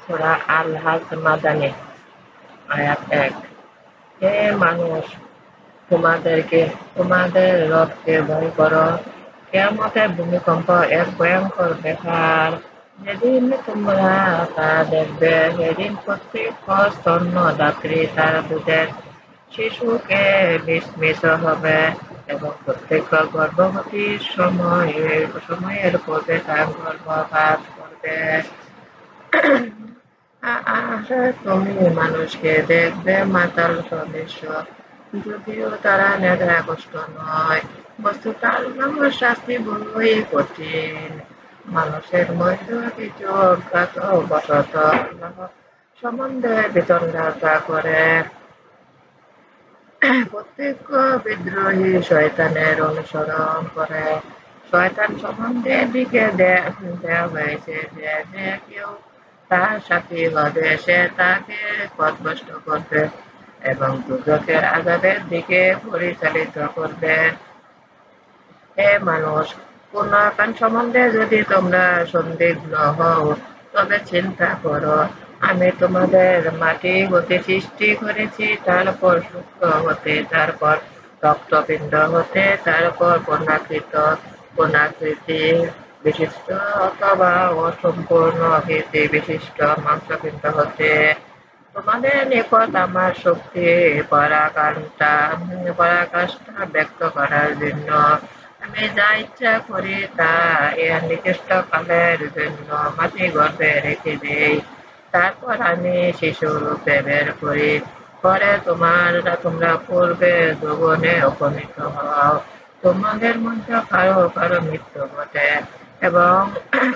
সূরা আল-হাজ মাদানী আয়াত ১। হে মানুষ, তোমাদের রবকে ভয় করো। কিয়ামতের ভূমিকম্প এক ভয়ঙ্কর ব্যাপার। যেদিন তোমরা তা দেখবে, সেদিন প্রত্যেক স্তন্যদাত্রী তার দুধের শিশুকে বিস্মিত হবে এবং প্রত্যেক গর্ভবতী সময়ের পূর্বে তার গর্ভপাত করবে। তুমি মানুষকে দেখবে মাতাল সদৃশ, যদিও তারা নেকড়াকষ্ট নয়। বস্তুত আল্লাহর শাস্তি বড়ই কঠিন। মানুষের মধ্যে কিছু অজ্ঞাতবশত আল্লাহ সম্বন্ধে বিতণ্ডা করে। প্রত্যেক বিদ্রোহী শয়তানের অনুসরণ করে। শয়তান সম্বন্ধে দিকে দেয়া হয়েছে যে যে কেউ তার সাথী হবে, সে তাকে পথভ্রষ্ট করবে এবং দুর্যোগের আযাবের দিকে পরিচালিত করবে। হে মানুষ, পুনর্বাসন সম্বন্ধে যদি তোমরা সন্দিগ্ধ হও, তবে চিন্তা করো, আমি তোমাদের মাটি হতে সৃষ্টি করেছি, তারপর শুক্র হতে, তারপর রক্তপিণ্ড হতে, তারপর পুনাকৃতি বিশিষ্ট অথবা অসম্পূর্ণ আকৃতি বিশিষ্ট মাংসপিণ্ড হতে। তোমাদের নিকট আমার শক্তি পরাকাষ্ঠা ব্যক্ত করার জন্য আমি যা ইচ্ছা করি তা এর নির্দিষ্ট কালের জন্য মাটি গর্ভে রেখে দেই। তারপর আমি শিশুরূপে বের করি। পরে তোমরা পূর্বে যৌবনে উপনীত হও। তোমাদের মধ্যে কারো কারো মৃত্যু ঘটে এবং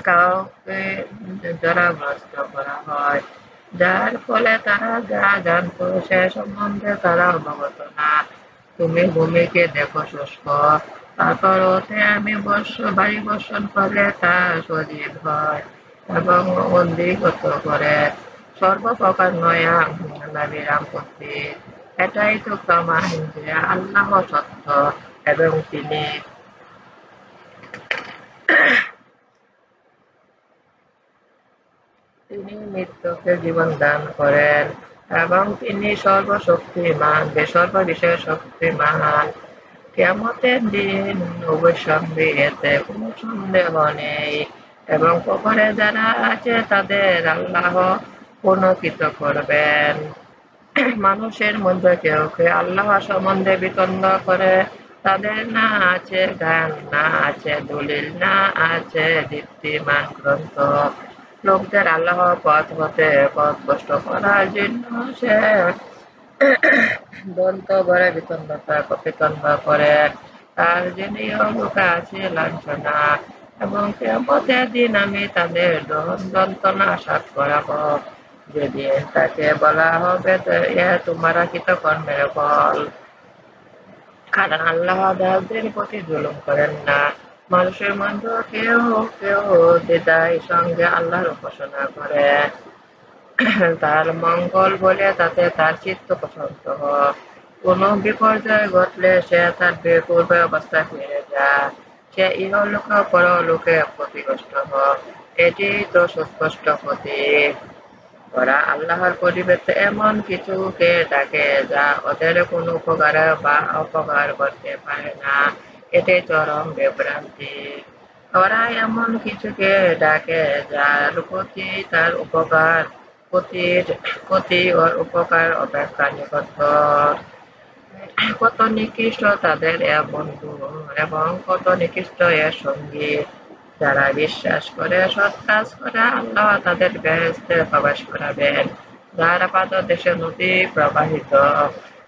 কাউকে জরাগ্রস্ত করা হয়, যার ফলে তারা যা জানত সে সম্বন্ধে তারা অবগত না। তুমি ভূমিকে দেখো শুষ্ক, তারপর ওতে আমি বায়ু বর্ষণ করলে তা সজীব হয় এবং অধিগত করে সর্বপ্রকার নয়া বিরাম করতে। এটাই তো প্রমাণ যে আল্লাহ সত্য এবং তিনি মৃত্যুকে জীবন দান করেন এবং তিনি সর্ববিষয়ে শক্তিমান। কিয়ামতের দিন অবশ্যই এতে কোনো সন্দেহ নেই এবং কবরে যারা আছে তাদের আল্লাহ পুনর্কৃত করবেন। মানুষের মধ্যে কেউ কেউ আল্লাহ সম্বন্ধে বিতণ্ডা করে। তাদের না আছে জ্ঞান, না আছে দলিল, না আছে দীপ্তিমান গ্রন্থ। লোকদের আল্লাহ পথ হতে পথভ্রষ্ট করার জন্য সে দন্ত ভরে বিতণ্ডা করে। তার যে নিয়মকে আছে লাঞ্ছনা এবং কিয়ামতের দিন আমি তাদের দহন যন্ত্রণা সাত করাবো। যেদিন তাকে বলা হবে, তোমারা কৃতকর্মের ফল। কারণ আল্লাহ দাসদের প্রতি জুলুম করেন না। মানুষের মধ্যে কেউ কেউ দ্বিধার সঙ্গে আল্লাহর উপাসনা করে, তার মঙ্গল বলে তাতে তার চিত্ত প্রশান্ত হয়। কোন বিপর্যয় ঘটলে সে তার পূর্ব অবস্থায় ফিরে যায়। সে ইহলোকে ও পরলোকে ক্ষতিগ্রস্ত হয়। এটি তো সুস্পষ্ট প্রতীক। ওরা আল্লাহর পরিবর্তে এমন কিছুকে ডাকে যা ওদের কোনো উপকার বা অপকার করতে পারে না। এটি চরম বিভ্রান্তি। ওরা এমন কিছুকে ডাকে যার প্রতি তার ক্ষতি ওর উপকার অপেক্ষা নিকটতর। কত নিকৃষ্ট তাদের এ বন্ধু এবং কত নিকৃষ্ট এর সঙ্গী। যারা বিশ্বাস করে সৎ কাজ করে, আল্লাহ তাদের বেহেশতে প্রবেশ করাবেন, যার পাদদেশে নদী প্রবাহিত।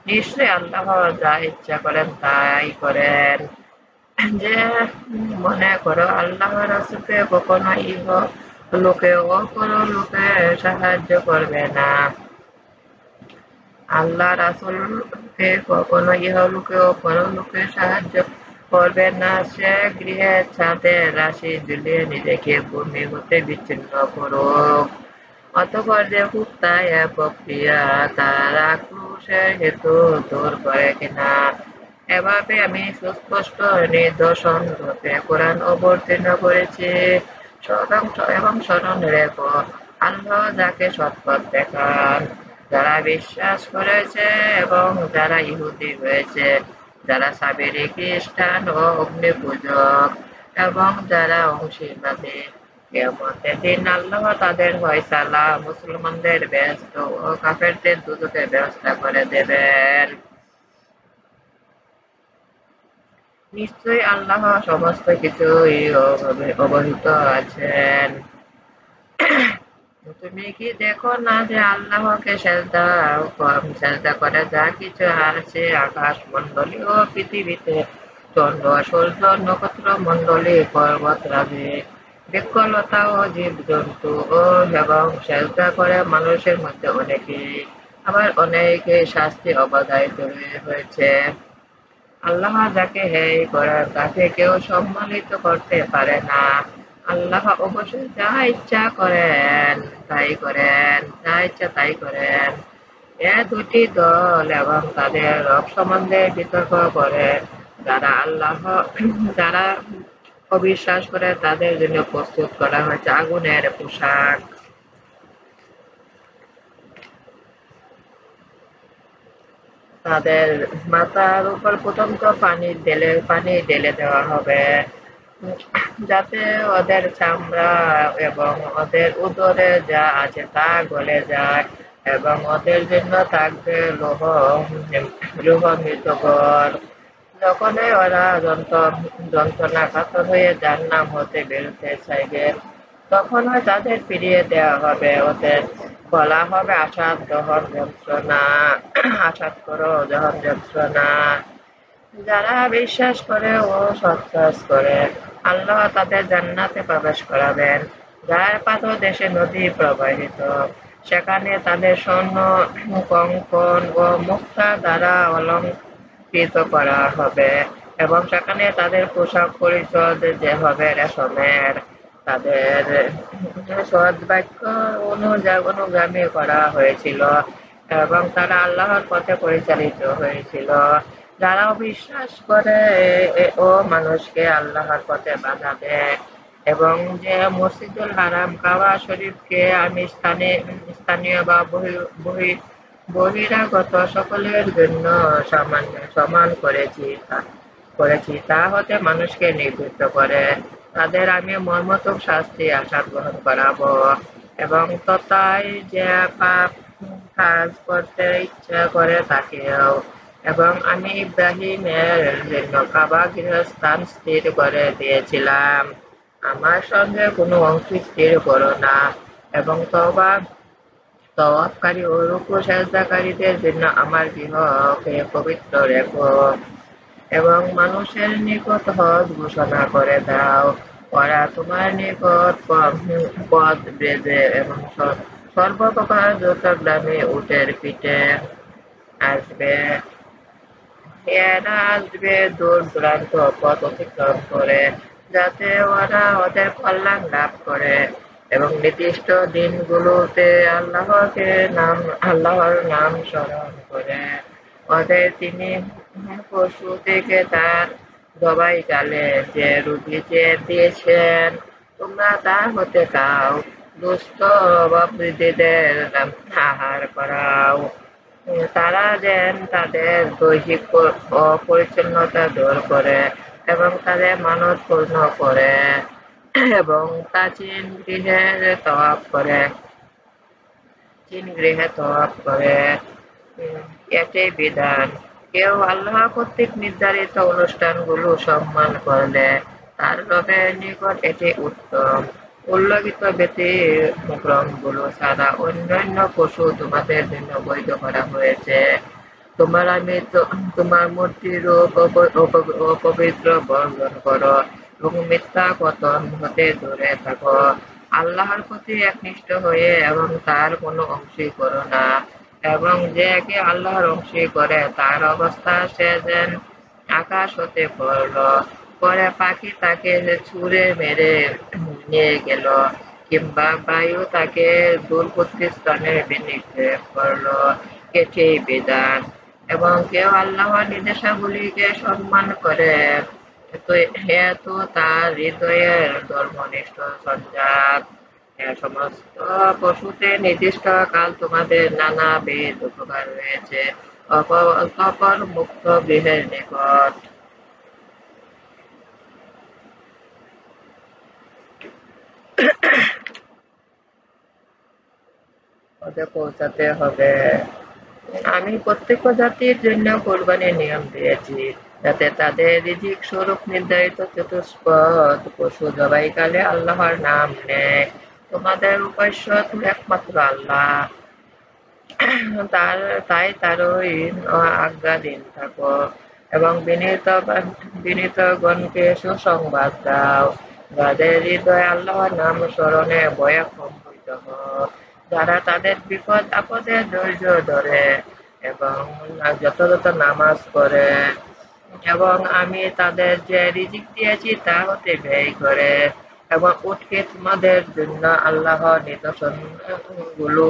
নিশ্চয়ই আল্লাহ যা ইচ্ছা করেন তাই করেন। যে মনে করো আল্লাহ রাসূলকে কখনো লোকে অপর লোকে সাহায্য করবে না। আল্লাহ রাসূলকে কখনো ইহলোকে ও পরলোকে সাহায্য করবে না। সে গৃহের ছাদের রাশি ঝুলিয়ে নিজেকে ভূমি হতে বিচ্ছিন্ন করুক। অতঃপর দেখুক তাই এ প্রক্রিয়া তার আক্রোশের হেতু দূর করে কিনা। এভাবে আমি সুস্পষ্ট নিদর্শন রূপে কোরআন অবতীর্ণ করেছি। এবং স্মরণ রেখো, আল্লাহ যাকে সৎপথ দেখান, যারা বিশ্বাস করেছে এবং যারা ইহুদি হয়েছে, যারা সাবেরি খ্রিস্টান ও অগ্নি পূজক এবং যারা অংশীবাদী। কিয়ামতের দিন আল্লাহ তাদের ফয়সালা মুসলমানদের বেহেশত ও কাফেরদের দোজখের ব্যবস্থা করে দেবেন। নিশ্চয়ই আল্লাহ সমস্ত কিছুই অবহিত আছেন। তুমি কি দেখো না যে আল্লাহকে সেজদা করে যা কিছু আছে আকাশ মণ্ডলী ও পৃথিবীতে, চন্দ্র সূর্য নক্ষত্র মণ্ডলী পর্বতরাজি বৃক্ষলতা ও জীব জন্তু ও এবং সেজদা করে মানুষের মধ্যে অনেকেই, আবার অনেকে শাস্তি অবধারিত হয়েছে। আল্লাহ যাকে হেয় করেন তাকে কেউ সম্মানিত করতে পারে না। আল্লাহ অবশ্যই যা ইচ্ছা করেন তাই করেন, যা ইচ্ছা তাই করেন। এ দুটি দল এবং তাদের রব সম্বন্ধে বিতর্ক করে। যারা অবিশ্বাস করে তাদের জন্য প্রস্তুত করা হয়েছে আগুনের পোশাক। তাদের মাথার উপর প্রথমত পানি ঢেলে দেওয়া হবে, যাতে ওদের চামড়া এবং ওদের উদরে যা আছে তা গলে যায়, এবং ওদের জন্য থাকবে লোহ মৃতকর। যখনই ওরা যন্ত্রণাকাতর হয়ে জাহান্নাম হতে বেরোতে চাইবে, তখনই তাদের ফিরিয়ে দেওয়া হবে। ওদের বলা হবে আসাদ দহন যন্ত্রণা, আসাদ করো দহন যন্ত্রণা। যারা বিশ্বাস করে ও সৎ কাজ করে, আল্লাহ তাদের জান্নাতে প্রবেশ করাবেন, যার পাদদেশে নদী প্রবাহিত। সেখানে তাদের স্বর্ণ কঙ্কন ও মুক্তা দ্বারা অলঙ্কৃত করা হবে, এবং সেখানে তাদের পোশাক পরিচ্ছদ যে হবে রেশমের। তাদের সদ্বাক্য অনুগামী করা হয়েছিল এবং তারা আল্লাহর পথে পরিচালিত হয়েছিল। যারা বিশ্বাস করে ও মানুষকে আল্লাহর পথে বাধা দেয়, এবং যে মসজিদুল হারাম কাবা শরীফকে আমি স্থানীয় বা বহিরাগত সকলের জন্য সমান করেছি তা হতে মানুষকে নিবৃত্ত করে, তাদের আমি মর্মন্তুদ শাস্তি আশা গ্রহণ করাবো। এবং তথায় যে পাপ কাজ করতে ইচ্ছা করে তাকেও। এবং আমি ইব্রাহিমের জন্য কাবা গৃহস্থান স্থির করে দিয়েছিলাম। আমার সঙ্গে কোনো অংশ স্থির করো না, এবং তওয়াফকারী ও রুকু সেজদাকারীদের জন্য আমার গৃহকে পবিত্র রেখো, এবং মানুষের নিকট হজ ঘোষণা করে দাও। ওরা তোমার নিকট পথ বেঁধে এবং সর্বপ্রকার দ্রুতগামী উটের পিঠে আসবে। এরা আসবে দূর দূরান্ত পথ অতিক্রম করে, যাতে ওরা ওদের কল্যাণ লাভ করে, এবং নির্দিষ্ট দিনগুলোতে আল্লাহর নাম স্মরণ করে। ওদের তিনি পশু থেকে তার জবাইকালে যে রুটি দিয়েছেন, তোমরা তা হতে খাও। দুস্থ অভাবীদের আহার করাও। তারা যেন তাদের দৈহিক অপরিচ্ছন্নতা দূর করে এবং তাদের মানত পূর্ণ করে, এবং চীন গৃহে তওয়াফ করে। এটাই বিধান। কেউ আল্লাহ কর্তৃক নির্ধারিত অনুষ্ঠানগুলো সম্মান করলে তার রবের নিকট এটি উত্তম। উল্লেখিত ব্যতিক্রমগুলো ছাড়া অন্যান্য পশু তোমাদের জন্য বৈধ করা হয়েছে। তোমার মূর্তির অপবিত্র বর্জন করো এবং মিথ্যা কথন হতে দূরে থাকো। আল্লাহর প্রতি একনিষ্ঠ হয়ে এবং তার কোনো অংশী করো না, এবং যে একে আল্লাহর অংশী করে তার অবস্থা সে যেন আকাশ হতে পড়ল, পরে পাখি তাকে ছুঁড়ে মেরে নিয়ে গেল, কিংবা বায়ু তাকে দূরবর্তী স্থানে নিক্ষেপ করলো। এটি বিধান। এবং কেউ আল্লাহর নির্দেশাবলীকে সম্মান করে তো তার হৃদয়ের ধর্মনিষ্ঠ সঞ্জাত। সমস্ত পশুতে নির্দিষ্ট কাল তোমাদের নানাবিধ উপকার রয়েছে অতঃপর মুক্ত গৃহের নিকট ওদের পৌঁছাতে হবে। আমি প্রত্যেক জাতির জন্য কোরবানির নিয়ম দিয়েছি, যাতে তাদের রিজিক স্বরূপ নির্ধারিত চতুষ্পদ পশু জবাইকালে আল্লাহর নাম নেয়। তোমাদের উপাস্য তো একমাত্র আল্লাহ, তাই তারই আজ্ঞাধীন থাকো এবং বিনীতগণকে সুসংবাদ দাও, যাদের হৃদয়ে আল্লাহর নাম স্মরণে ভয়ে কম্পিত হয়, যারা তাদের বিপদ আপদে ধৈর্য ধরে এবং যথাযথ নামাজ পড়ে, এবং আমি তাদের যে রিজিক দিয়েছি তা হতে ব্যয় করে, এবং উটকে তোমাদের জন্য আল্লাহর নিদর্শন গুলো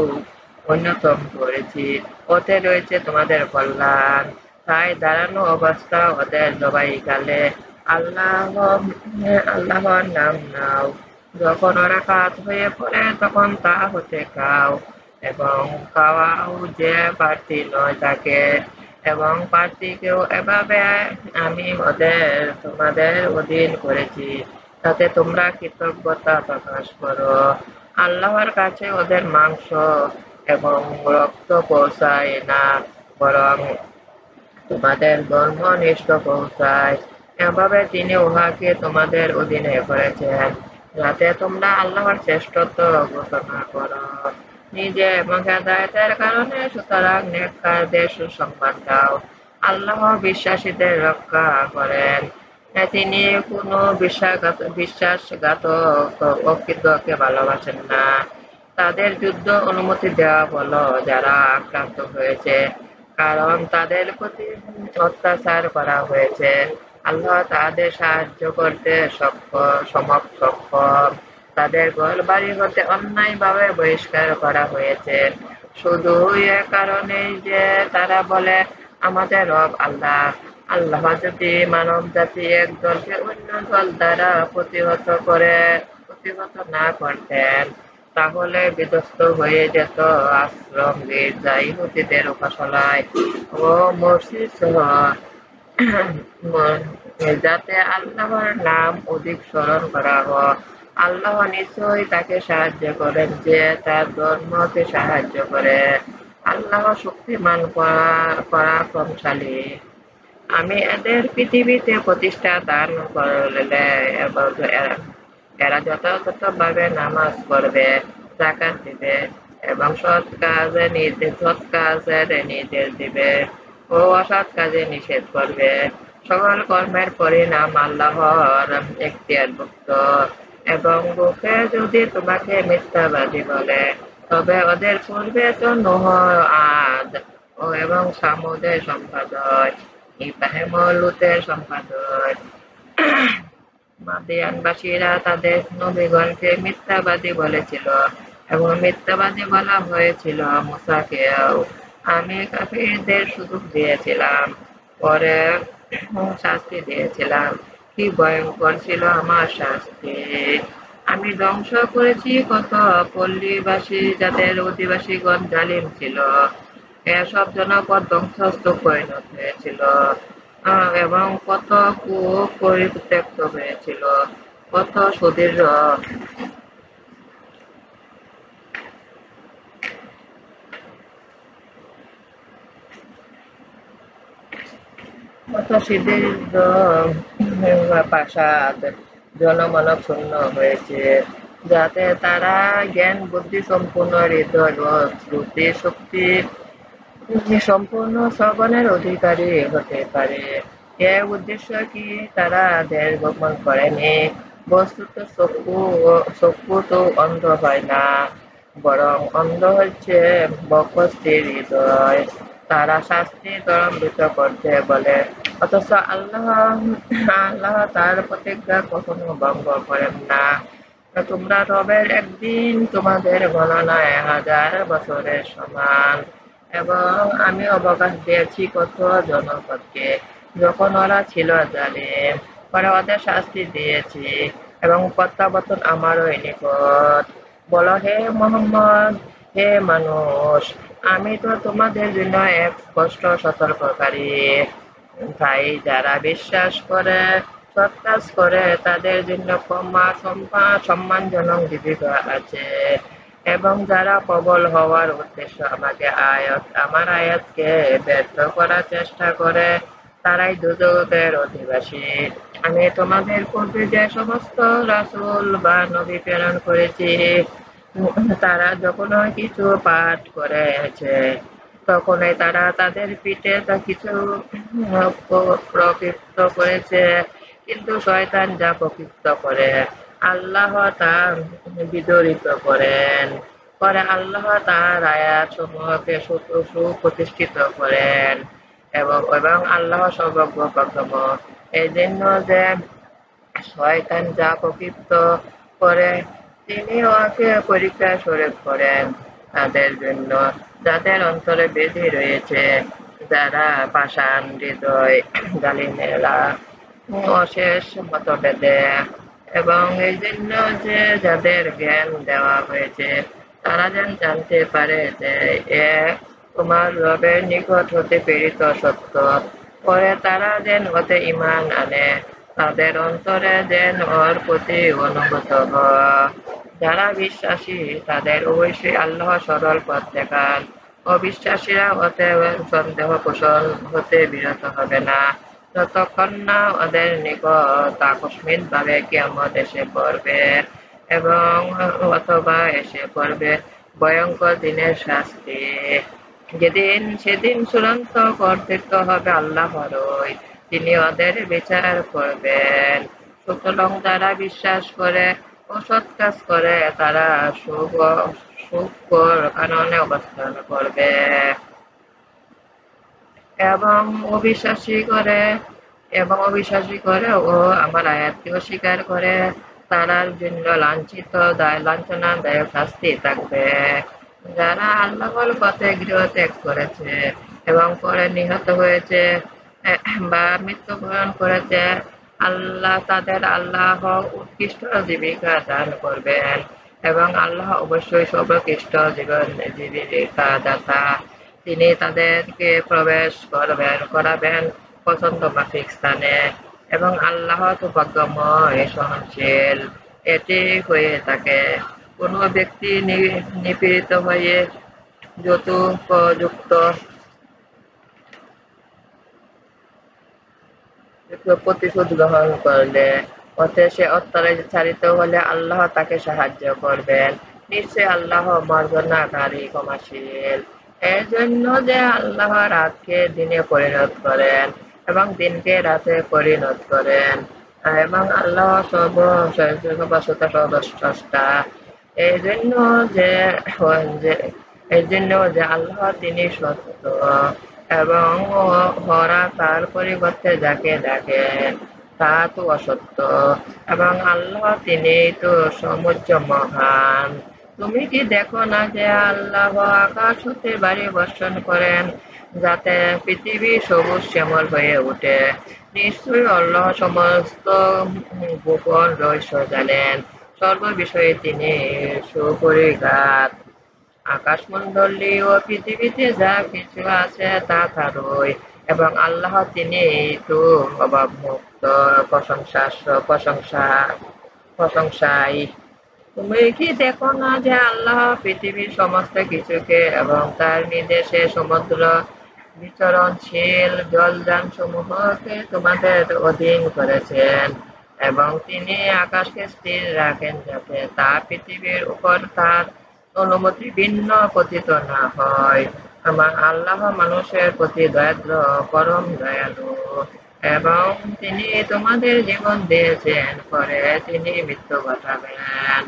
অন্যতম করেছি, ওতে রয়েছে তোমাদের কল্যাণ। তাই দাঁড়ানো অবস্থা ওদের জবাইকালে আল্লাহর নাম নাও। যখন ওরা কাত হয়ে পড়ে তখন তা হতে খাও, এবং খাওয়াও যে প্রার্থী নয় তাকে, এবং প্রার্থীকেও এভাবে আমি তোমাদের অধীন করেছি, যাতে তোমরা কৃতজ্ঞতা প্রকাশ করো। আল্লাহর কাছে ওদের মাংস এবং রক্ত পৌঁছায় না, বরং তোমাদের ধর্মনিষ্ঠ পৌঁছায়। এভাবে তিনি উহাকে তোমাদের অধীনে করেছেন, যাতে তোমরা আল্লাহর শ্রেষ্ঠত্ব ঘোষণা করো নিজে এবং হেদায়েতের কারণে। সুতরাং নেককারদের সুসংবাদ দাও, আল্লাহ বিশ্বাসীদের রক্ষা করেন। তিনি কোনো বিশ্বাসঘাতক অকৃতকে ভালোবাসেন না। তাদের যুদ্ধ অনুমতি দেওয়া হলো যারা আক্রান্ত হয়েছে, কারণ তাদের প্রতি অত্যাচার করা হয়েছে। আল্লাহ তাদের সাহায্য করতে সক্ষম। তাদের ঘরবাড়ি হতে অন্যায়ভাবে বহিষ্কার করা হয়েছে, শুধু এ কারণেই যে তারা বলে, আমাদের রব আল্লাহ। আল্লাহ যদি মানব জাতি এক দলকে অন্য দল দ্বারা প্রতিহত না করতেন, তাহলে বিধ্বস্ত হয়ে যেত আশ্রম, গির্জা, ইহুদিদের উপাসনালয় ও মসজিদ সহ, যাতে আল্লাহর নাম অধিক স্মরণ করা হয়। আল্লাহ নিশ্চয়ই তাকে সাহায্য করেন যে তার ধর্মকে সাহায্য করে। আল্লাহ শক্তিমান পরাক্রমশালী। আমি এদের পৃথিবীতে প্রতিষ্ঠা দান করলে এরা যথাযথভাবে নামাজ পড়বে, যাকাত দিবে এবং সৎ কাজের নির্দেশ দিবে ও অসৎ কাজে নিষেধ করবে। সকল কর্মের পরিণাম আল্লাহর এখতিয়ারভুক্ত। এবং লোকে যদি তোমাকে মিথ্যাবাদী বলে, তবে ওদের পূর্বে তো নূহ, আদ এবং সামুদের সম্পাদক, ইব্রাহিম ও লূতের সম্পাদক। মাদিয়ানবাসীরা তাদের নবীগণকে মিথ্যাবাদী বলেছিল, এবং মিথ্যাবাদী বলা হয়েছিল মূসাকেও। আমি কাফিরদের সুযোগ দিয়েছিলাম, পরে শাস্তি দিয়েছিলাম। কি ভয়ঙ্কর ছিল আমার শাস্তি! আমি ধ্বংস করেছি কত পল্লীবাসী, যাদের অধিবাসীগণ জালিম ছিল। এসব জনপদ ধ্বংসস্তূপ পরিণত হয়েছিল, এবং কত কূপ পরিত্যক্ত হয়েছিল, কত সুদীর্ঘ প্রাসাদ জনমানব শূন্য হয়েছে, যাতে তারা জ্ঞান বুদ্ধি সম্পূর্ণ হৃদয় ও শ্রুতি শক্তি সম্পূর্ণ শ্রবণের অধিকারী হতে পারে। এর উদ্দেশ্য কি তারা দেশ ভ্রমণ করেনি। বস্তুত চক্ষু তো অন্ধ হয় না, বরং অন্ধ হচ্ছে বক্ষস্থির হৃদয়। তারা শাস্তি ত্বরান্বিত করতে বলে, অথচ আল্লাহ আল্লাহ তার প্রতিজ্ঞা কখনো ভঙ্গ করেন না। তোমরা রবের একদিন তোমাদের গণনা 1000 বছরের সমান। এবং আমি অবকাশ দিয়েছি কত জনপদকে যখন ওরা ছিল জালিম, পরে ওদের শাস্তি দিয়েছি এবং প্রত্যাবর্তন আমারই নিকট। বলো হে মোহাম্মদ, হে মানুষ, আমি তো তোমাদের জন্য এক স্পষ্ট সতর্ককারী। তাই যারা বিশ্বাস করে, সৎ কাজ করে, তাদের জন্য সম্মানজনক জীবিকা আছে। এবং যারা প্রবল হওয়ার উদ্দেশ্যে আমার আয়াতকে ব্যর্থ করার চেষ্টা করে, তারাই দুজকের অধিবাসী। আমি তোমাদের পূর্বে যে সমস্ত রাসূল বা নবী প্রেরণ করেছি, তারা যখন কিছু পাঠ করেছে, তখনই তারা তাদের পিঠে তা কিছু প্রক্ষিপ্ত করেছে, কিন্তু শয়তান যা প্রক্ষিপ্ত করে আল্লাহ তা বিদরিত করেন। পরে আল্লাহ তার আয়াত সমূহকে সুপ্রতিষ্ঠিত করেন এবং আল্লাহ সর্বজ্ঞ প্রথম। এই জন্য যে শয়তান যা প্রক্ষিপ্ত করে তিনি ওকে পরীক্ষা স্বরূপ করেন তাদের জন্য যাদের অন্তরে বেঁধে রয়েছে, যারা পাষাণ হৃদয়, জালিমেরা অশেষ মতভেদে। এবং এই জন্য যে যাদের জ্ঞান দেওয়া হয়েছে তারা যেন জানতে পারে যে এ তোমার রবের নিকট হতে প্রেরিত সত্য। পরে তারা যেন ওতে ঈমান আনে, তাদের অন্তরে যেন ওর প্রতি অনুগত হয়। যারা বিশ্বাসী তাদের অবশ্যই আল্লাহ সরল পথ দেখান। অবিশ্বাসীরা ওতে সন্দেহ পোষণ হতে বিরত হবে না, যতক্ষণ না ওদের নিকট আকস্মিক ভাবে কিয়ামত এসে পড়বে এবং অথবা এসে পড়বে ভয়ঙ্কর দিনের শাস্তি। সেদিন চূড়ান্ত কর্তৃত্ব হবে আল্লাহরই, তিনি ওদের বিচার করবেন। সুতরাং যারা বিশ্বাস করে ও সৎ কাজ করে তারা সুখকর কাননে অবস্থান করবে। এবং অবিশ্বাসী করে অবিশ্বাসী করে ও আমার আয়াতকে অস্বীকার করে তারার জন্য লাঞ্ছনাদায়ক শাস্তি থাকবে। যারা আল্লাহর পথে গৃহত্যাগ করেছে এবং পরে নিহত হয়েছে বা মৃত্যুবরণ করেছে, আল্লাহ উৎকৃষ্ট জীবিকা দান করবেন এবং আল্লাহ অবশ্যই সর্বোৎকৃষ্ট জীবিকা দাতা। তিনি তাদেরকে প্রবেশ করাবেন পছন্দ মাফিক স্থানে এবং আল্লাহ সৌভাগ্যময় সহনশীল। এটি হয়ে থাকে কোন ব্যক্তি নিপীড়িত হয়ে যৌতুকযুক্ত প্রতিশোধ গ্রহণ করলে, পথে সে অত্যাচারিত হলে আল্লাহ তাকে সাহায্য করবেন। নিশ্চয় আল্লাহ মার্জনাকারী ক্ষমাশীল। এর জন্য যে আল্লাহ রাতকে দিনে পরিণত করেন এবং দিনকে রাতে পরিণত করেন এবং আল্লাহ সর্বস্রষ্টা। এই জন্য যে এই জন্য যে আল্লাহ তিনি সত্য এবং ওরা তার পরিবর্তে যাকে ডাকেন তা তো অসত্য এবং আল্লাহ তিনি তো সমুচ্চ মহান। তুমি কি দেখো না যে আল্লাহ আকাশ হতে বাড়ি বর্ষণ করেন যাতে পৃথিবী সবুজ শ্যামল হয়ে ওঠে? নিশ্চয়ই আল্লাহ সমস্ত গোপন রহস্য জানেন, সর্ব বিষয়ে তিনি সুপরিজ্ঞাত। আকাশমণ্ডলী ও পৃথিবীতে যা কিছু আছে তা তারই এবং আল্লাহ তিনি তো অভাবমুক্ত প্রশংসায়। তুমি কি দেখো না যে আল্লাহ পৃথিবীর সমস্ত কিছুকে এবং তার নির্দেশে সমুদ্র বিচরণশীল জলযান সমূহকে তোমাদের অধীন করেছেন এবং তিনি আকাশকে স্থির রাখেন যাতে তা পৃথিবীর উপর তার অনুমতি ভিন্ন পতিত না হয়। আমার আল্লাহ মানুষের প্রতি দয়াদ্র, পরম দয়ালু, এবং তিনি তোমাদের জীবন দিয়েছেন, পরে তিনি মৃত্যু ঘটাবেন,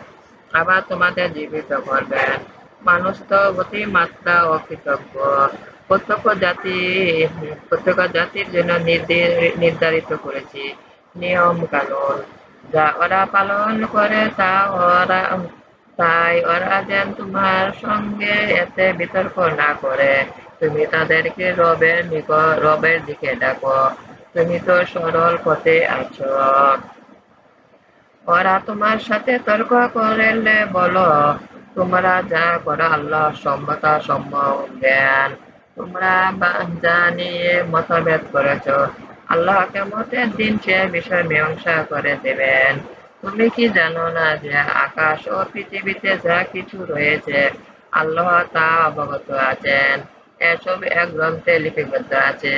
আবার তোমাদের জীবিত করবেন। মানুষ তো অতিমাত্রা অকৃতজ্ঞ। প্রত্যেক জাতি প্রত্যেক জাতির জন্য নির্ধারিত করেছি নিয়ম কানুন, যা ওরা পালন করে তাই ওরা যেন তোমার সঙ্গে এতে বিতর্ক না করে। তুমি তাদেরকে রবের দিকে ডাকো, তুমি তো সরল পথে আছো। ওরা তোমার সাথে তর্ক করলে বলো, তোমরা যা করো আল্লাহ সম্মত জ্ঞান। তোমরা যা নিয়ে মতভেদ করেছ, আল্লাহ কিয়ামতের দিন সে বিষয় মীমাংসা করে দেবেন। তুমি কি জানো না যে আকাশ ও পৃথিবীতে যা কিছু রয়েছে আল্লাহ তা অবগত আছেন। এসব এক গ্রন্থে লিপিবদ্ধ আছে।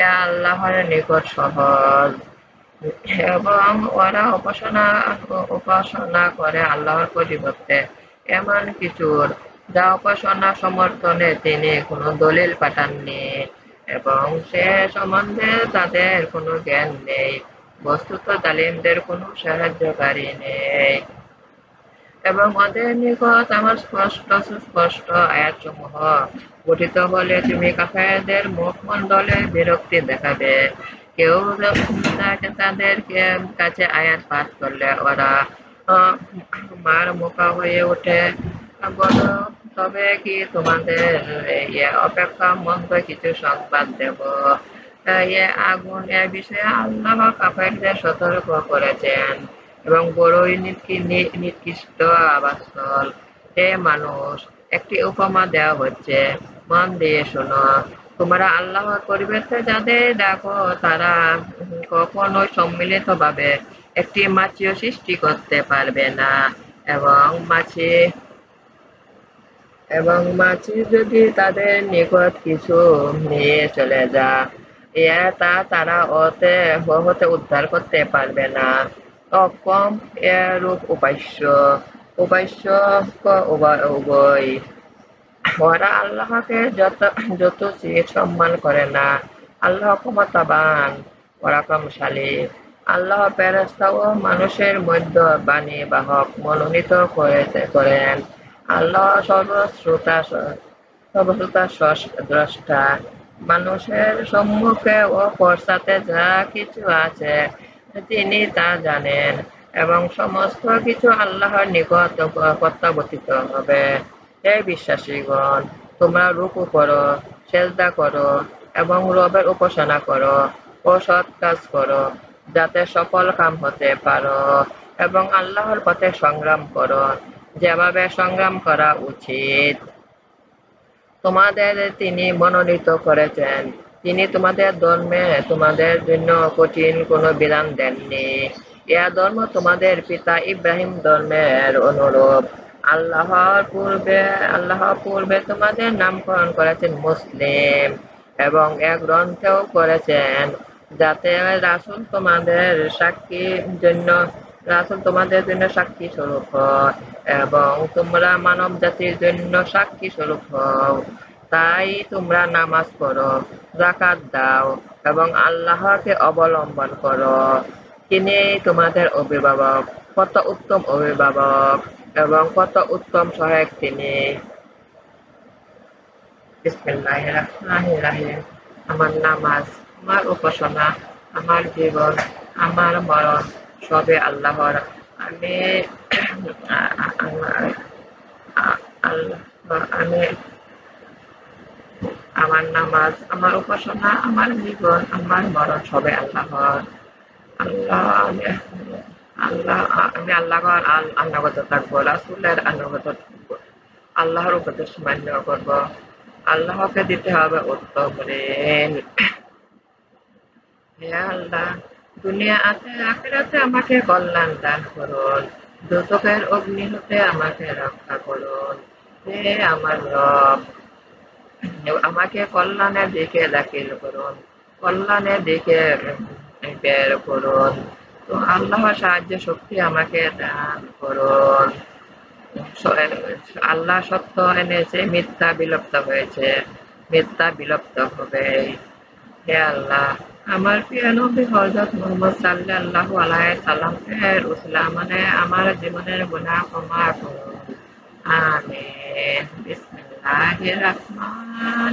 এ আল্লাহর নিকট সহজ। এবং ওরা উপাসনা করে আল্লাহর পরিবর্তে এমন কিছুর যা উপাসনা সমর্থনে তিনি কোনো দলিল পাঠাননি, এবং সে সম্বন্ধে তাদের কোনো জ্ঞান নেই। বস্তুত জালিমদের কোনো সাহায্যকারী নেই। এবং ওদের নিকট আমার সুস্পষ্ট আয়াতসমূহ গঠিত হলে তুমি কাফেরদের মুখমণ্ডলে বিরক্তি দেখাবে। কেউ তাদের কাছে আয়াত পাঠ করলে ওরা মার মুখা হয়ে ওঠে। বলো, তবে কি তোমাদের অপেক্ষা মন্দ কিছু সংবাদ দেব। আগুন এ বিষয়ে আল্লাহ কাফেরদের সতর্ক করেছেন, এবং বড়ই নিকৃষ্ট আবাসস্থল। হে মানুষ, একটি উপমা দেওয়া হচ্ছে, মন দিয়ে শোনো। তোমরা আল্লাহর পরিবর্তে যাদের ডাকো তারা কখনোই সম্মিলিতভাবে একটি মাছিও সৃষ্টি করতে পারবে না। এবং মাছি মাছি যদি তাদের নিকট কিছু নিয়ে চলে যায়, তা তারা হতে উদ্ধার করতে পারবে না। অক্ষম এরূপ উপাস্য উভয়। ওরা আল্লাহকে যথোচিত সম্মান করে না। আল্লাহ ক্ষমতাবান, পরাক্রমশালী। আল্লাহ ফেরেশতা ও মানুষের মধ্যে বাণী বাহক মনোনীত করেন। আল্লাহ সর্বশ্রোতা দ্রষ্টা। মানুষের সম্মুখে ও পশ্চাতে যা কিছু আছে তিনি তা জানেন, এবং সমস্ত কিছু আল্লাহর নিকট প্রত্যাবর্তিত হবে। হে বিশ্বাসীগণ, তোমরা রুকু করো, সেজদা করো, এবং রবের উপাসনা করো ও সৎ কাজ করো, যাতে সফল কাম হতে পারো, এবং আল্লাহর পথে সংগ্রাম করো, যেভাবে সংগ্রাম করা উচিত। তোমাদের তিনি মনোনীত করেছেন। তিনি তোমাদের ধর্মে তোমাদের জন্য কঠিন কোনো বিধান দেননি। ইহা ধর্ম তোমাদের পিতা ইব্রাহিম ধর্মের অনুরূপ। আল্লাহ পূর্বে তোমাদের নামকরণ করেছেন মুসলিম, এবং এক গ্রন্থেও করেছেন, যাতে রাসূল তোমাদের জন্য সাক্ষী স্বরূপ হয়, এবং তোমরা মানব জাতির জন্য সাক্ষী স্বরূপ হও। তাই তোমরা নামাজ পড়ো, যাকাত দাও, এবং আল্লাহকে অবলম্বন করো। তিনি তোমাদের অভিভাবক, কত উত্তম অভিভাবক এবং কত উত্তম সহায়ক তিনি। বিসমিল্লাহির রহমানির রহিম। আমার নামাজ, আমার উপাসনা, আমার জীবন, আমার মরণ সবে আল্লাহর। আমি আমি আমার নামাজ, আমার উপাসনা, আমার জীবন, আমার মরণ সবে আল্লাহর। আল্লাহ আমি আল্লাহ আমি আল্লাহর আনুগত থাকবো, রাসূলের আনুগত থাকবো, আল্লাহর উপদেশ মান্য করব। আল্লাহকে দিতে হবে উত্তম ঋণ। হে আল্লাহ, দুনিয়া আখিরাতে আমাকে কল্যাণ দান করুন। দোজখের অগ্নি হতে আমাকে রক্ষা করুন। হে আমার রব, আমাকে কল্যাণের দিকে দাখিল করুন, কল্যাণের দিকে বের করুন। তো আল্লাহর সাহায্য শক্তি আমাকে দান করুন। আল্লাহ সত্য এনেছে, মিথ্যা বিলুপ্ত হয়েছে। মিথ্যা বিলুপ্ত হবে। হে আল্লাহ, আমার প্রিয় নবী হযরত মুহাম্মদ সাল্লাল্লাহু আলাইহি সাল্লামের উসিলা মানে আমার জীবনের গুনাহ ক্ষমা করুন। আমিন। বিসমিল্লাহির রহমানির